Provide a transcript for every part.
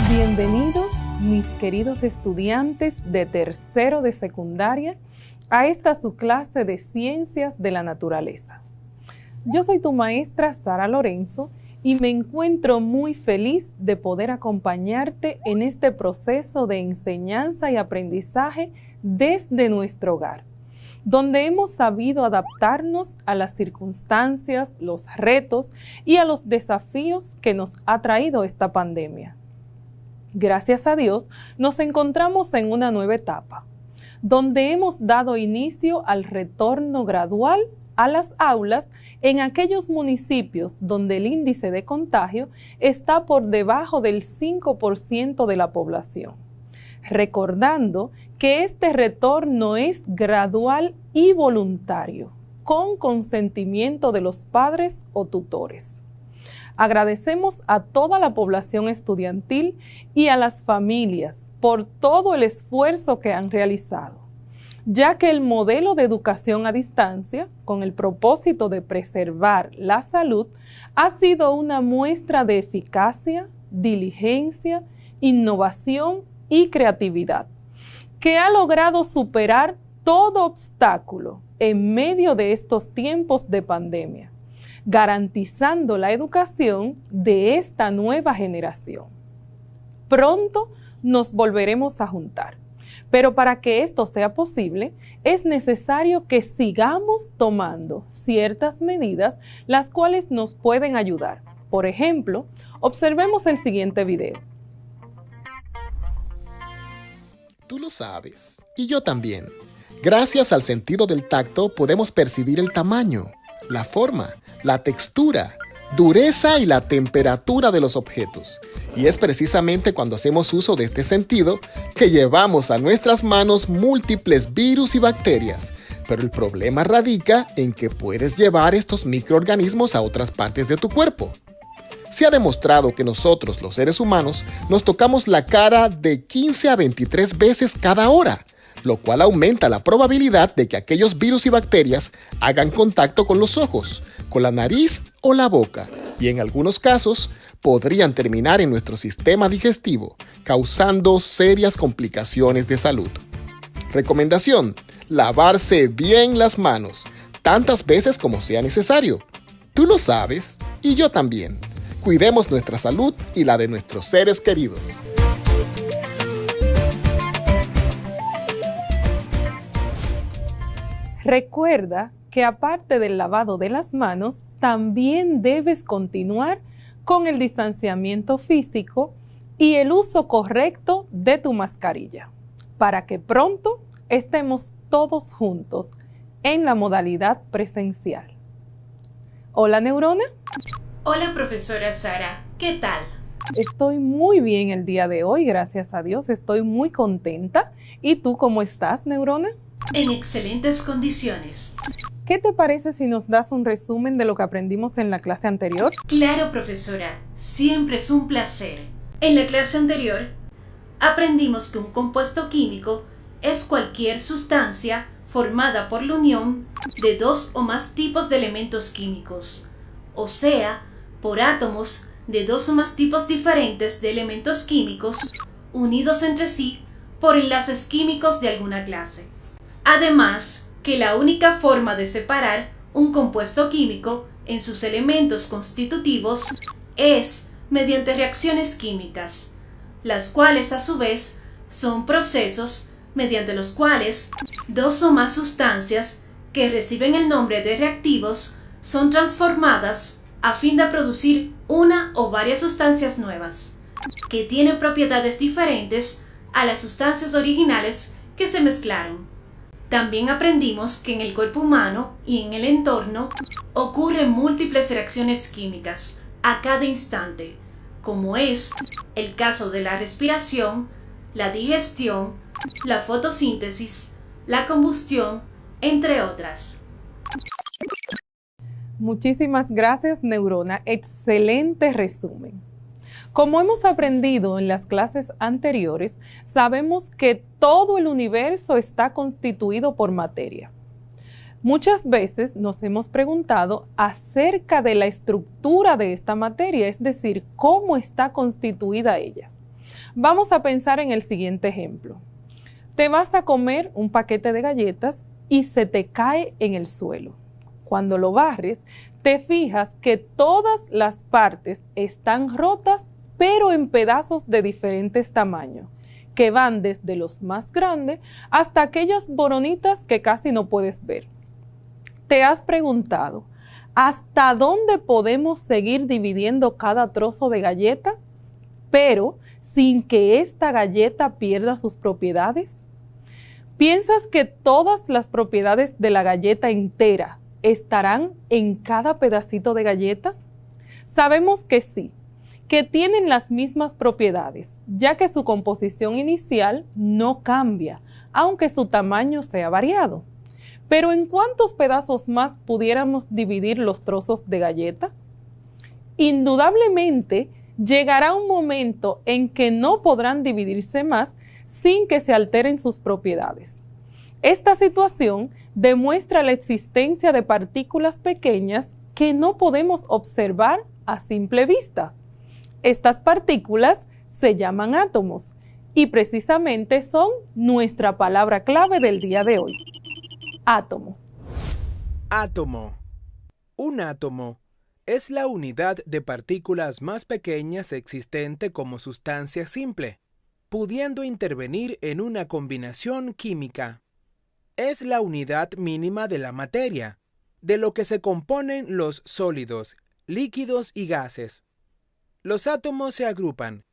Bienvenidos, mis queridos estudiantes de tercero de secundaria, a esta su clase de Ciencias de la Naturaleza. Yo soy tu maestra Sara Lorenzo y me encuentro muy feliz de poder acompañarte en este proceso de enseñanza y aprendizaje desde nuestro hogar, donde hemos sabido adaptarnos a las circunstancias, los retos y a los desafíos que nos ha traído esta pandemia. Gracias a Dios, nos encontramos en una nueva etapa, donde hemos dado inicio al retorno gradual a las aulas en aquellos municipios donde el índice de contagio está por debajo del 5% de la población. Recordando que este retorno es gradual y voluntario, con consentimiento de los padres o tutores. Agradecemos a toda la población estudiantil y a las familias por todo el esfuerzo que han realizado, ya que el modelo de educación a distancia, con el propósito de preservar la salud, ha sido una muestra de eficacia, diligencia, innovación y creatividad, que ha logrado superar todo obstáculo en medio de estos tiempos de pandemia, garantizando la educación de esta nueva generación. Pronto nos volveremos a juntar, pero para que esto sea posible, es necesario que sigamos tomando ciertas medidas, las cuales nos pueden ayudar. Por ejemplo, observemos el siguiente video. Tú lo sabes, y yo también. Gracias al sentido del tacto podemos percibir el tamaño, la forma, la textura, dureza y la temperatura de los objetos. Y es precisamente cuando hacemos uso de este sentido que llevamos a nuestras manos múltiples virus y bacterias. Pero el problema radica en que puedes llevar estos microorganismos a otras partes de tu cuerpo. Se ha demostrado que nosotros, los seres humanos, nos tocamos la cara de 15 a 23 veces cada hora, lo cual aumenta la probabilidad de que aquellos virus y bacterias hagan contacto con los ojos, con la nariz o la boca, y en algunos casos podrían terminar en nuestro sistema digestivo, causando serias complicaciones de salud. Recomendación: lavarse bien las manos, tantas veces como sea necesario. Tú lo sabes, y yo también. Cuidemos nuestra salud y la de nuestros seres queridos. Recuerda que aparte del lavado de las manos, también debes continuar con el distanciamiento físico y el uso correcto de tu mascarilla, para que pronto estemos todos juntos en la modalidad presencial. Hola, Neurona. Hola, profesora Sara. ¿Qué tal? Estoy muy bien el día de hoy, gracias a Dios. Estoy muy contenta. ¿Y tú cómo estás, Neurona? En excelentes condiciones. ¿Qué te parece si nos das un resumen de lo que aprendimos en la clase anterior? Claro, profesora. Siempre es un placer. En la clase anterior, aprendimos que un compuesto químico es cualquier sustancia formada por la unión de dos o más tipos de elementos químicos, o sea, por átomos de dos o más tipos diferentes de elementos químicos unidos entre sí por enlaces químicos de alguna clase. Además, que la única forma de separar un compuesto químico en sus elementos constitutivos es mediante reacciones químicas, las cuales a su vez son procesos mediante los cuales dos o más sustancias que reciben el nombre de reactivos son transformadas a fin de producir una o varias sustancias nuevas, que tienen propiedades diferentes a las sustancias originales que se mezclaron. También aprendimos que en el cuerpo humano y en el entorno ocurren múltiples reacciones químicas a cada instante, como es el caso de la respiración, la digestión, la fotosíntesis, la combustión entre otras. Muchísimas gracias, Neurona. Excelente resumen. Como hemos aprendido en las clases anteriores, sabemos que todo el universo está constituido por materia. Muchas veces nos hemos preguntado acerca de la estructura de esta materia, es decir, cómo está constituida ella. Vamos a pensar en el siguiente ejemplo. Te vas a comer un paquete de galletas y se te cae en el suelo. Cuando lo barres, te fijas que todas las partes están rotas, pero en pedazos de diferentes tamaños, que van desde los más grandes hasta aquellas boronitas que casi no puedes ver. ¿Te has preguntado hasta dónde podemos seguir dividiendo cada trozo de galleta, pero sin que esta galleta pierda sus propiedades? ¿Piensas que todas las propiedades de la galleta entera estarán en cada pedacito de galleta? Sabemos que sí, que tienen las mismas propiedades, ya que su composición inicial no cambia, aunque su tamaño sea variado. Pero ¿en cuántos pedazos más pudiéramos dividir los trozos de galleta? Indudablemente, llegará un momento en que no podrán dividirse más sin que se alteren sus propiedades. Esta situación demuestra la existencia de partículas pequeñas que no podemos observar a simple vista. Estas partículas se llaman átomos y precisamente son nuestra palabra clave del día de hoy. Átomo. Átomo. Un átomo es la unidad de partículas más pequeñas existente como sustancia simple, pudiendo intervenir en una combinación química. Es la unidad mínima de la materia, de lo que se componen los sólidos, líquidos y gases. Los átomos se agrupan,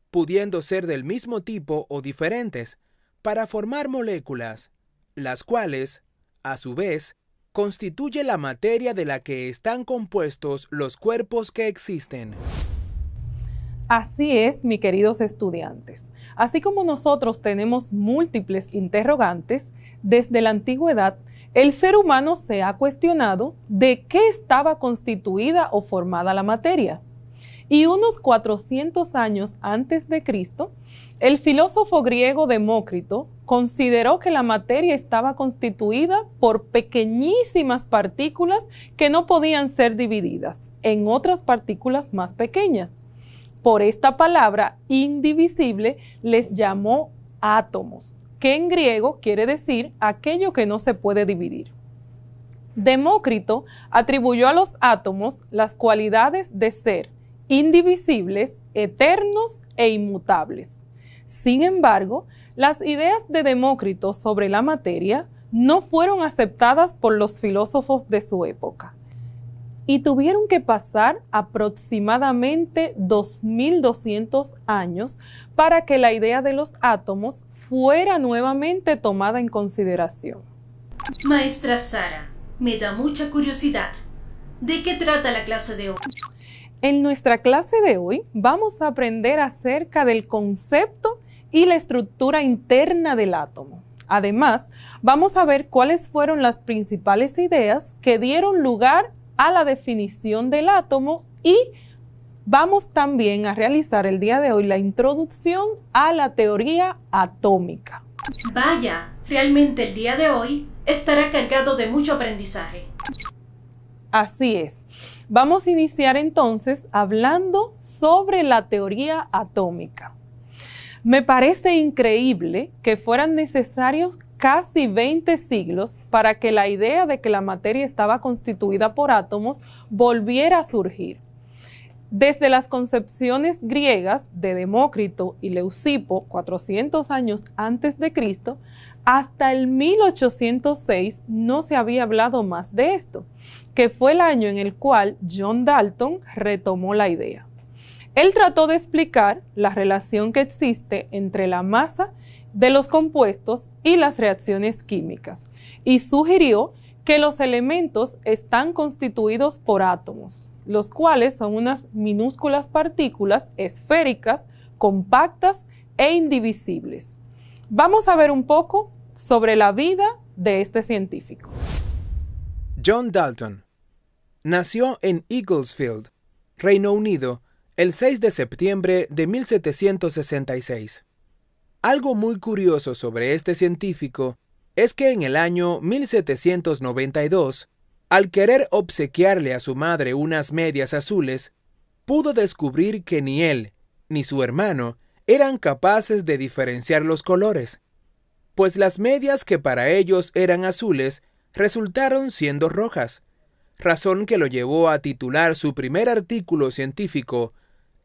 pudiendo ser del mismo tipo o diferentes, para formar moléculas, las cuales, a su vez, constituye la materia de la que están compuestos los cuerpos que existen. Así es, mis queridos estudiantes. Así como nosotros tenemos múltiples interrogantes, desde la antigüedad, el ser humano se ha cuestionado de qué estaba constituida o formada la materia. Y unos 400 años antes de Cristo, el filósofo griego Demócrito consideró que la materia estaba constituida por pequeñísimas partículas que no podían ser divididas en otras partículas más pequeñas. Por esta palabra indivisible les llamó átomos, que en griego quiere decir aquello que no se puede dividir. Demócrito atribuyó a los átomos las cualidades de ser indivisibles, eternos e inmutables. Sin embargo, las ideas de Demócrito sobre la materia no fueron aceptadas por los filósofos de su época y tuvieron que pasar aproximadamente 2200 años para que la idea de los átomos fuera nuevamente tomada en consideración. Maestra Sara, me da mucha curiosidad. ¿De qué trata la clase de hoy? En nuestra clase de hoy vamos a aprender acerca del concepto y la estructura interna del átomo. Además, vamos a ver cuáles fueron las principales ideas que dieron lugar a la definición del átomo y vamos también a realizar el día de hoy la introducción a la teoría atómica. Vaya, realmente el día de hoy estará cargado de mucho aprendizaje. Así es. Vamos a iniciar entonces hablando sobre la teoría atómica. Me parece increíble que fueran necesarios casi 20 siglos para que la idea de que la materia estaba constituida por átomos volviera a surgir. Desde las concepciones griegas de Demócrito y Leucipo, 400 años antes de Cristo, hasta el 1806 no se había hablado más de esto, que fue el año en el cual John Dalton retomó la idea. Él trató de explicar la relación que existe entre la masa de los compuestos y las reacciones químicas y sugirió que los elementos están constituidos por átomos, los cuales son unas minúsculas partículas esféricas, compactas e indivisibles. Vamos a ver un poco sobre la vida de este científico. John Dalton nació en Eaglesfield, Reino Unido, el 6 de septiembre de 1766. Algo muy curioso sobre este científico es que en el año 1792, al querer obsequiarle a su madre unas medias azules, pudo descubrir que ni él ni su hermano eran capaces de diferenciar los colores, pues las medias que para ellos eran azules resultaron siendo rojas, razón que lo llevó a titular su primer artículo científico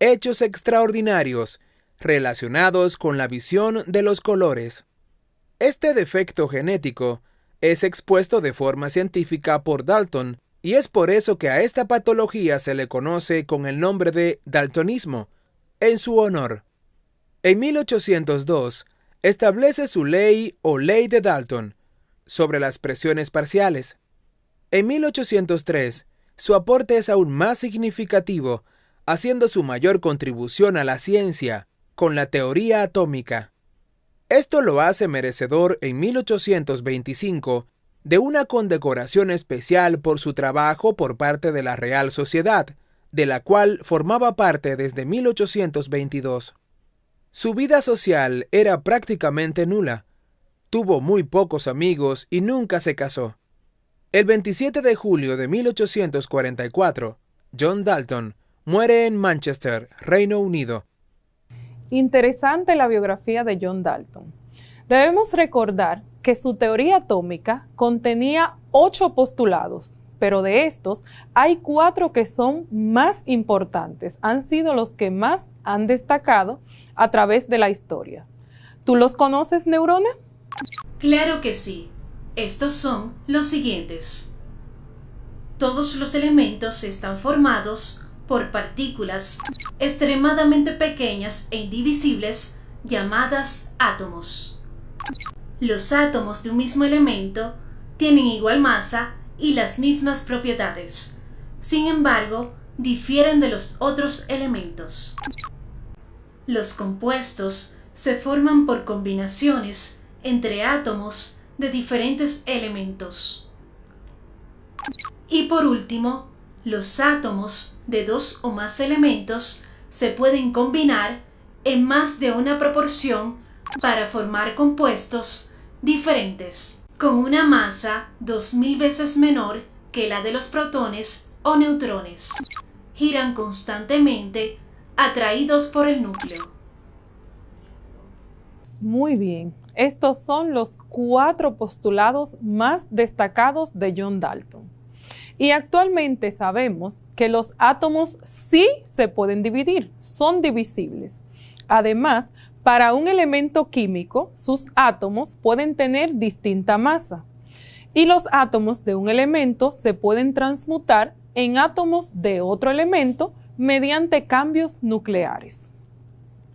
Hechos extraordinarios relacionados con la visión de los colores. Este defecto genético es expuesto de forma científica por Dalton y es por eso que a esta patología se le conoce con el nombre de daltonismo, en su honor. En 1802 establece su ley o ley de Dalton sobre las presiones parciales. En 1803 su aporte es aún más significativo, haciendo su mayor contribución a la ciencia con la teoría atómica. Esto lo hace merecedor en 1825 de una condecoración especial por su trabajo por parte de la Real Sociedad, de la cual formaba parte desde 1822. Su vida social era prácticamente nula. Tuvo muy pocos amigos y nunca se casó. El 27 de julio de 1844, John Dalton muere en Manchester, Reino Unido. Interesante la biografía de John Dalton. Debemos recordar que su teoría atómica contenía 8 postulados, pero de estos hay 4 que son más importantes, han sido los que más han destacado a través de la historia. ¿Tú los conoces, Neurona? Claro que sí. Estos son los siguientes. Todos los elementos están formados por partículas extremadamente pequeñas e indivisibles llamadas átomos. Los átomos de un mismo elemento tienen igual masa y las mismas propiedades. Sin embargo, difieren de los otros elementos. Los compuestos se forman por combinaciones entre átomos de diferentes elementos. Y por último, los átomos de 2 o más elementos se pueden combinar en más de una proporción para formar compuestos diferentes, con una masa 2000 veces menor que la de los protones o neutrones. Giran constantemente, atraídos por el núcleo. Muy bien, estos son los 4 postulados más destacados de John Dalton. Y actualmente sabemos que los átomos sí se pueden dividir, son divisibles. Además, para un elemento químico, sus átomos pueden tener distinta masa. Y los átomos de un elemento se pueden transmutar en átomos de otro elemento mediante cambios nucleares.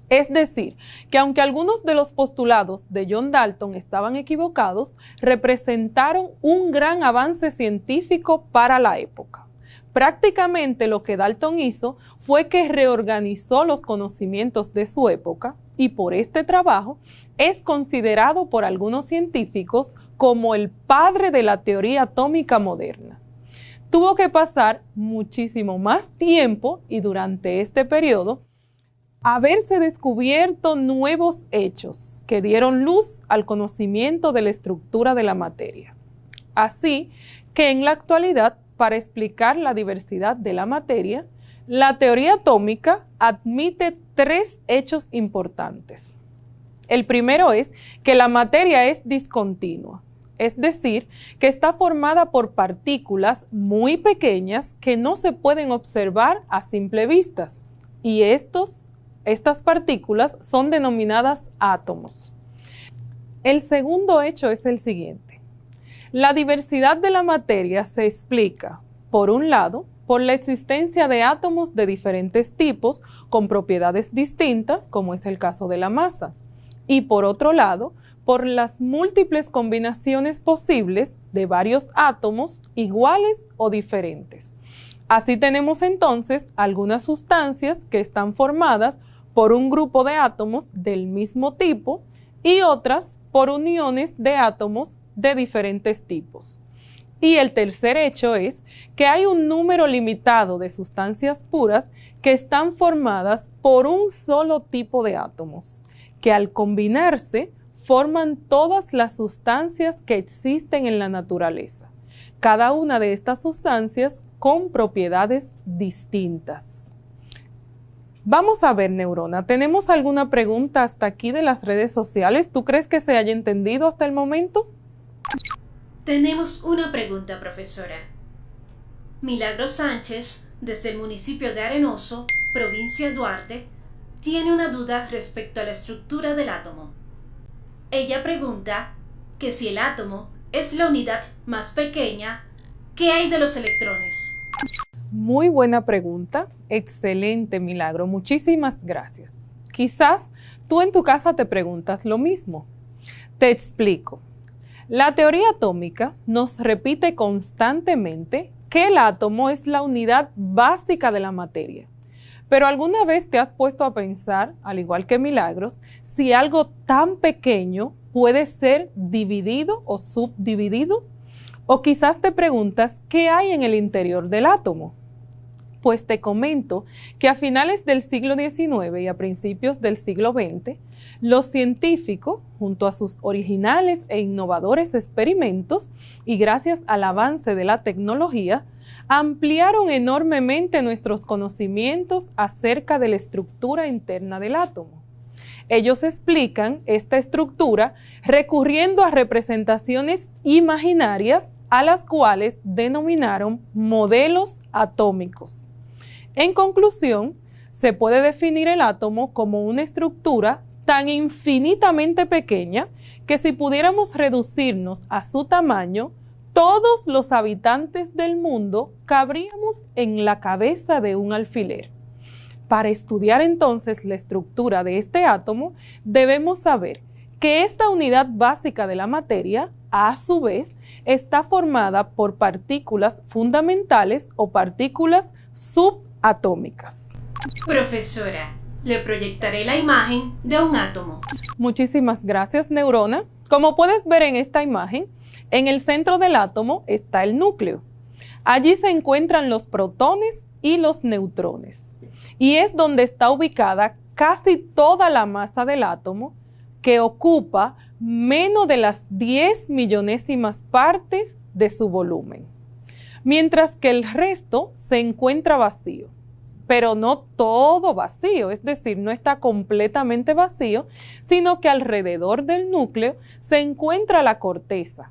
Es decir, que aunque algunos de los postulados de John Dalton estaban equivocados, representaron un gran avance científico para la época. Prácticamente lo que Dalton hizo fue que reorganizó los conocimientos de su época y por este trabajo es considerado por algunos científicos como el padre de la teoría atómica moderna. Tuvo que pasar muchísimo más tiempo y durante este periodo haberse descubierto nuevos hechos que dieron luz al conocimiento de la estructura de la materia. Así que en la actualidad, para explicar la diversidad de la materia, la teoría atómica admite 3 hechos importantes. El primero es que la materia es discontinua, es decir, que está formada por partículas muy pequeñas que no se pueden observar a simple vista, y estas partículas son denominadas átomos. El segundo hecho es el siguiente. La diversidad de la materia se explica, por un lado, por la existencia de átomos de diferentes tipos con propiedades distintas, como es el caso de la masa, y por otro lado, por las múltiples combinaciones posibles de varios átomos iguales o diferentes. Así tenemos entonces algunas sustancias que están formadas por un grupo de átomos del mismo tipo y otras por uniones de átomos de diferentes tipos. Y el tercer hecho es que hay un número limitado de sustancias puras que están formadas por un solo tipo de átomos, que al combinarse forman todas las sustancias que existen en la naturaleza, cada una de estas sustancias con propiedades distintas. Vamos a ver, Neurona, ¿tenemos alguna pregunta hasta aquí de las redes sociales? ¿Tú crees que se haya entendido hasta el momento? Tenemos una pregunta, profesora. Milagros Sánchez, desde el municipio de Arenoso, provincia de Duarte, tiene una duda respecto a la estructura del átomo. Ella pregunta que si el átomo es la unidad más pequeña, ¿qué hay de los electrones? Muy buena pregunta, excelente, Milagro, muchísimas gracias. Quizás tú en tu casa te preguntas lo mismo. Te explico. La teoría atómica nos repite constantemente que el átomo es la unidad básica de la materia. Pero ¿alguna vez te has puesto a pensar, al igual que Milagros, si algo tan pequeño puede ser dividido o subdividido? O quizás te preguntas, ¿qué hay en el interior del átomo? Pues te comento que a finales del siglo XIX y a principios del siglo XX, los científicos, junto a sus originales e innovadores experimentos y gracias al avance de la tecnología, ampliaron enormemente nuestros conocimientos acerca de la estructura interna del átomo. Ellos explican esta estructura recurriendo a representaciones imaginarias a las cuales denominaron modelos atómicos. En conclusión, se puede definir el átomo como una estructura tan infinitamente pequeña que si pudiéramos reducirnos a su tamaño, todos los habitantes del mundo cabríamos en la cabeza de un alfiler. Para estudiar entonces la estructura de este átomo, debemos saber que esta unidad básica de la materia, a su vez, está formada por partículas fundamentales o partículas subatómicas. Profesora, le proyectaré la imagen de un átomo. Muchísimas gracias, Neurona. Como puedes ver en esta imagen, en el centro del átomo está el núcleo. Allí se encuentran los protones y los neutrones. Y es donde está ubicada casi toda la masa del átomo, que ocupa menos de las 10 millonésimas partes de su volumen, mientras que el resto se encuentra vacío, pero no todo vacío, es decir, no está completamente vacío, sino que alrededor del núcleo se encuentra la corteza,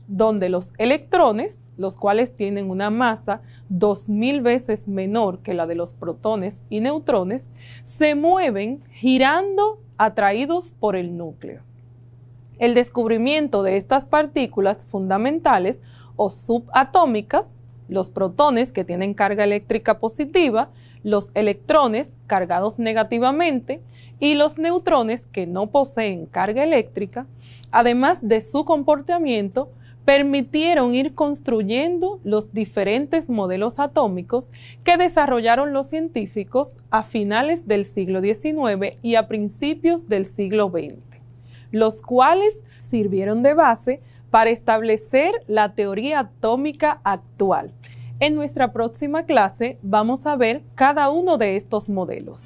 donde los electrones, los cuales tienen una masa 2000 veces menor que la de los protones y neutrones, se mueven girando atraídos por el núcleo. El descubrimiento de estas partículas fundamentales o subatómicas, los protones que tienen carga eléctrica positiva, los electrones cargados negativamente y los neutrones que no poseen carga eléctrica, además de su comportamiento, permitieron ir construyendo los diferentes modelos atómicos que desarrollaron los científicos a finales del siglo XIX y a principios del siglo XX, los cuales sirvieron de base para establecer la teoría atómica actual. En nuestra próxima clase vamos a ver cada uno de estos modelos.